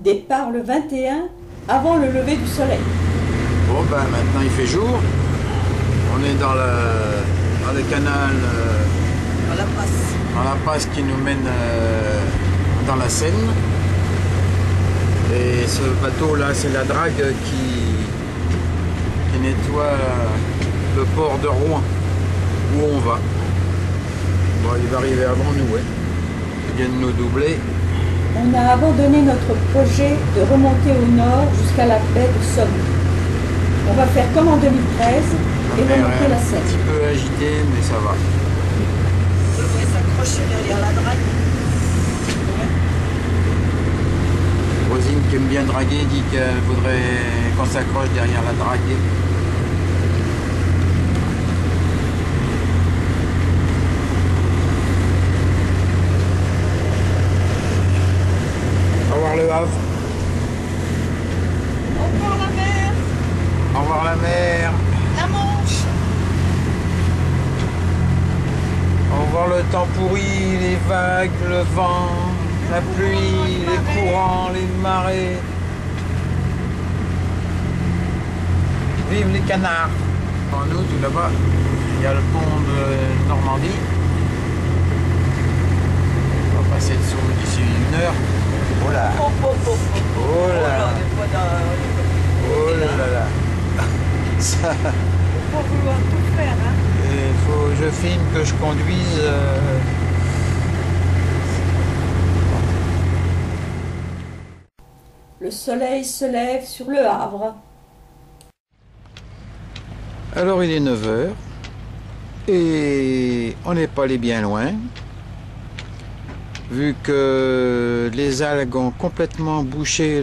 Départ le 21 avant le lever du soleil. Bon ben maintenant il fait jour. On est dans le canal dans la passe qui nous mène dans la Seine. Et ce bateau là c'est la drague qui nettoie le port de Rouen où on va. Bon, il va arriver avant nous, ouais. Il vient de nous doubler. On a abandonné notre projet de remonter au nord jusqu'à la baie de Somme. On va faire comme en 2013 et remonter la Seine. Un petit peu agité, mais ça va. Il faudrait s'accrocher derrière la drague. Rosine qui aime bien draguer dit qu'elle voudrait qu'on s'accroche derrière la drague. Au revoir le Havre. Au revoir la mer, Au revoir la mer. la Manche. Au revoir le temps pourri, les vagues, le vent, la pluie, les courants, les marées. Vive les canards. En nous, tout là-bas, il y a le pont de Normandie. On va passer dessous d'ici 1 heure. Oh là. Oh, oh, oh, oh, oh. Oh là. On est pas dans... Oh là là. Ça, Faut pas vouloir tout faire, hein. il faut que je filme, que je conduise. Le soleil se lève sur le Havre. Alors il est 9 h et on n'est pas allé bien loin. Vu que les algues ont complètement bouché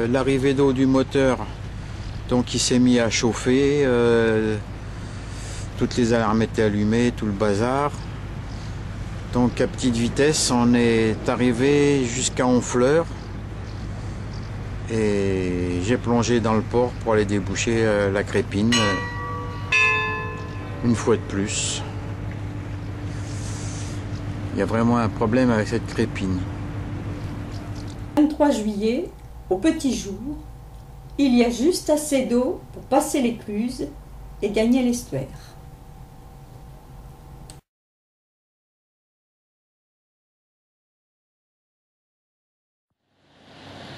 l'arrivée d'eau du moteur, donc il s'est mis à chauffer, toutes les alarmes étaient allumées, tout le bazar. Donc à petite vitesse, on est arrivé jusqu'à Honfleur et j'ai plongé dans le port pour aller déboucher la crépine, une fois de plus. Il y a vraiment un problème avec cette crépine. 23 juillet, au petit jour, il y a juste assez d'eau pour passer l'écluse et gagner l'estuaire.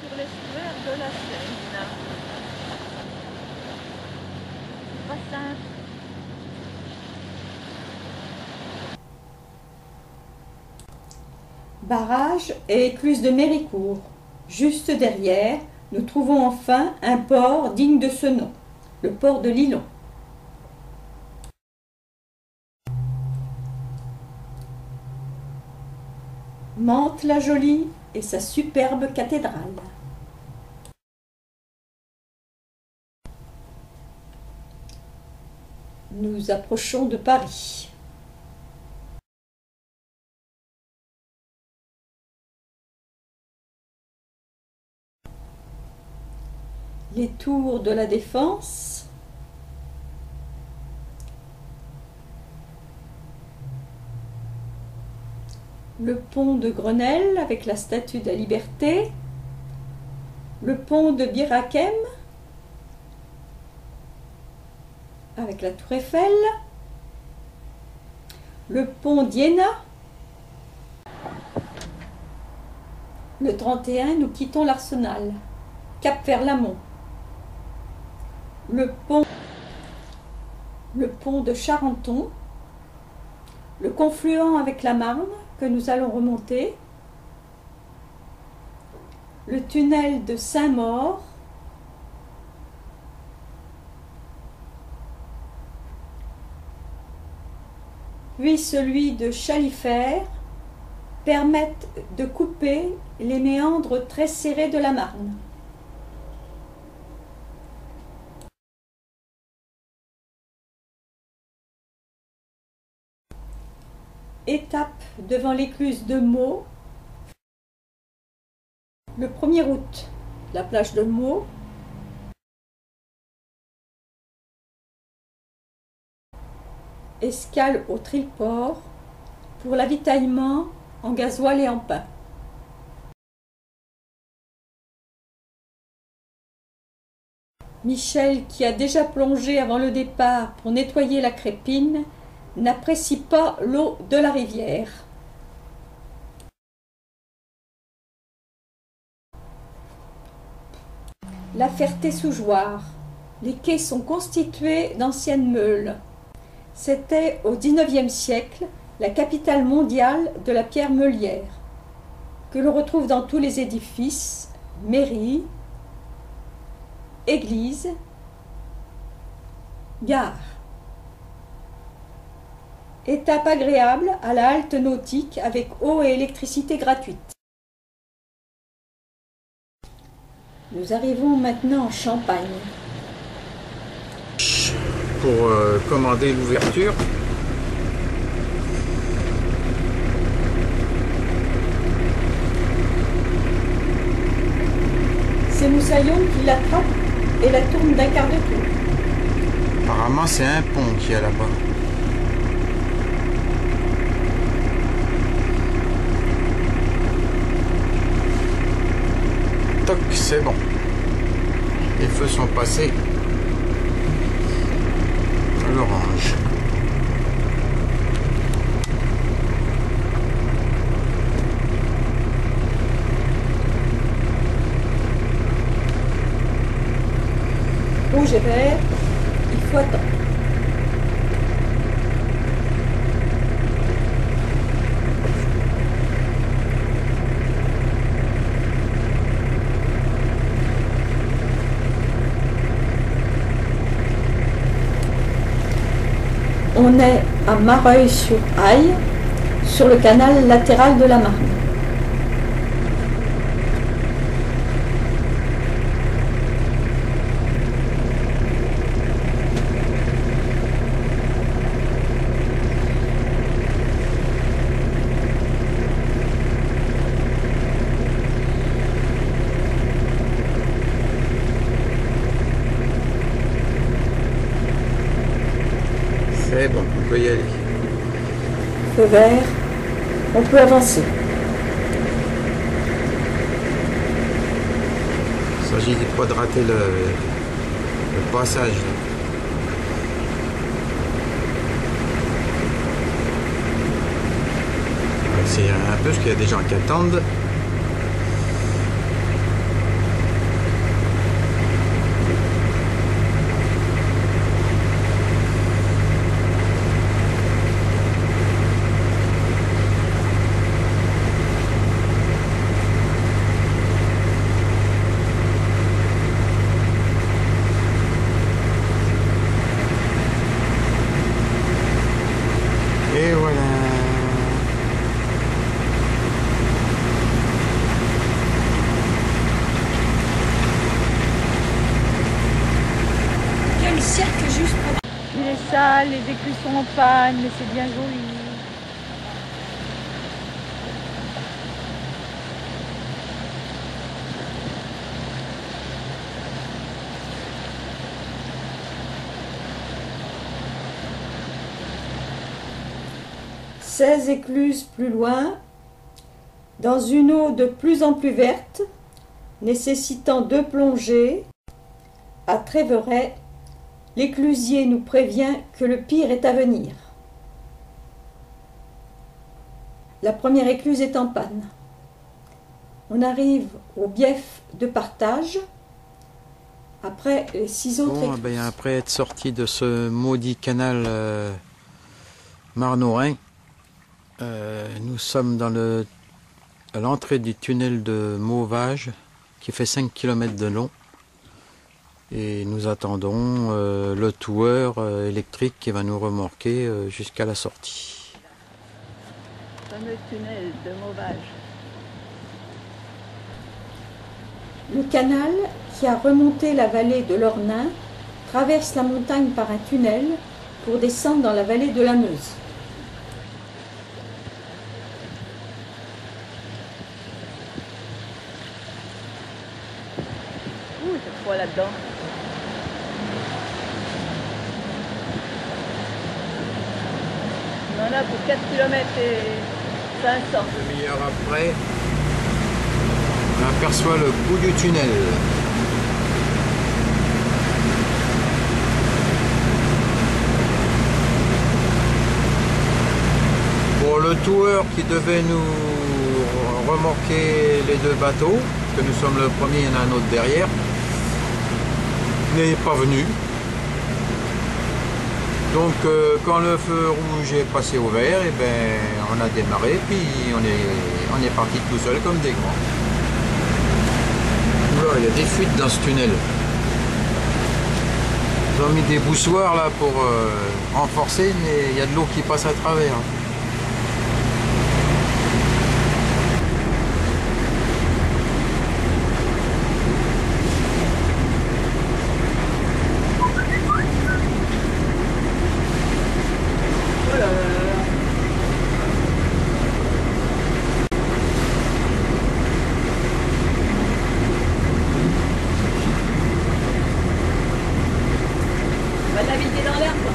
Sur l'estuaire de la Seine. C'est pas simple. Barrage et écluse de Méricourt. Juste derrière, nous trouvons enfin un port digne de ce nom, le port de Lilon. Mantes-la-Jolie et sa superbe cathédrale. Nous approchons de Paris. Les tours de la Défense, le pont de Grenelle avec la statue de la Liberté, le pont de Bir Hakeim avec la tour Eiffel, le pont d'Iéna. Le 31, nous quittons l'Arsenal, cap vers l'amont. Le pont de Charenton, le confluent avec la Marne que nous allons remonter, le tunnel de Saint-Maur, puis celui de Chalifert, permettent de couper les méandres très serrés de la Marne. Étape devant l'écluse de Meaux, le 1er août, la plage de Meaux, escale au Triport pour l'avitaillement en gasoil et en pain. Michel, qui a déjà plongé avant le départ pour nettoyer la crépine, n'apprécie pas l'eau de la rivière. La Ferté-sous-Jouarre. Les quais sont constitués d'anciennes meules. C'était au XIXe siècle la capitale mondiale de la pierre meulière, que l'on retrouve dans tous les édifices, mairies, églises, gares. Étape agréable à la halte nautique avec eau et électricité gratuite. Nous arrivons maintenant en Champagne. Pour commander l'ouverture. C'est Moussaillon qui l'attrape et la tourne d'un quart de tour. Apparemment, c'est un pont qu'il y a là-bas. Toc, c'est bon. Les feux sont passés à l'orange. Rouge et vert, il faut attendre. On est à Mareuil-sur-Aille, sur le canal latéral de la Marne. C'est bon, on peut y aller. Feu vert, on peut avancer. Il s'agit pas de rater le passage. C'est un peu parce qu'il y a des gens qui attendent. Et voilà. Quel cirque juste pour... Il est sale, les éclus sont en panne, mais c'est bien joli. « 16 écluses plus loin, dans une eau de plus en plus verte, nécessitant 2 plongées, à Tréveray, l'éclusier nous prévient que le pire est à venir. La première écluse est en panne. On arrive au bief de Partage, après les 6 autres écluses. Ben, après être sorti de ce maudit canal Marne-au-Rhin, nous sommes à l'entrée du tunnel de Mauvage qui fait 5 km de long et nous attendons le toueur électrique qui va nous remorquer jusqu'à la sortie. Le fameux tunnel de Mauvage. Le canal qui a remonté la vallée de l'Ornain traverse la montagne par un tunnel pour descendre dans la vallée de la Meuse. C'est froid là-dedans. On en a pour 4 km et 500. Une demi-heure après, on aperçoit le bout du tunnel. le toueur qui devait nous remorquer les deux bateaux, que nous sommes le premier, il y en a un autre derrière, n'est pas venu. Donc quand le feu rouge est passé au vert, et ben, on a démarré, puis on est parti tout seul comme des grands. Oula, il y a des fuites dans ce tunnel. Ils ont mis des boussoirs là pour renforcer, mais il y a de l'eau qui passe à travers. On va naviguer dans l'air, quoi.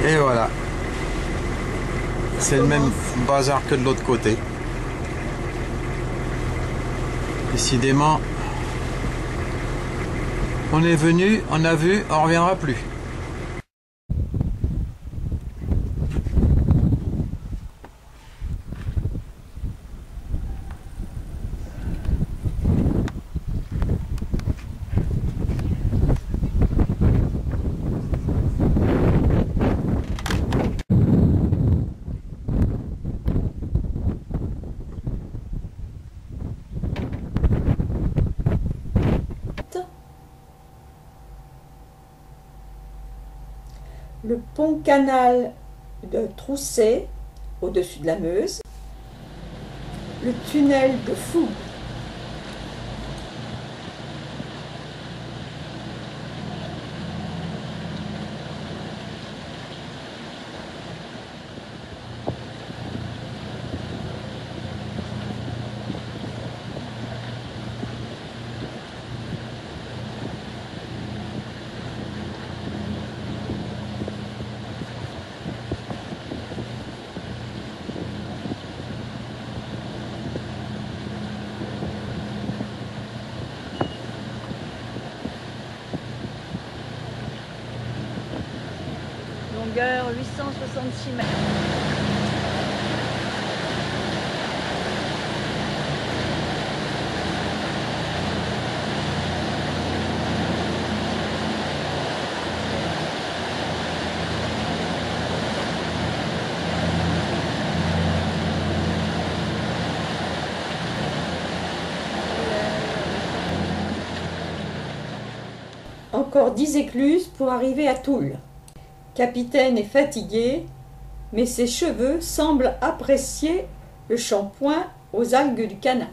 Et voilà. C'est le même bazar que de l'autre côté. Décidément, on est venu, on a vu, on ne reviendra plus. Le pont-canal de Troussé, au-dessus de la Meuse, le tunnel de Fougue, Longueur 866 mètres. encore 10 écluses pour arriver à Toul. Capitaine est fatigué, mais ses cheveux semblent apprécier le shampoing aux algues du canal.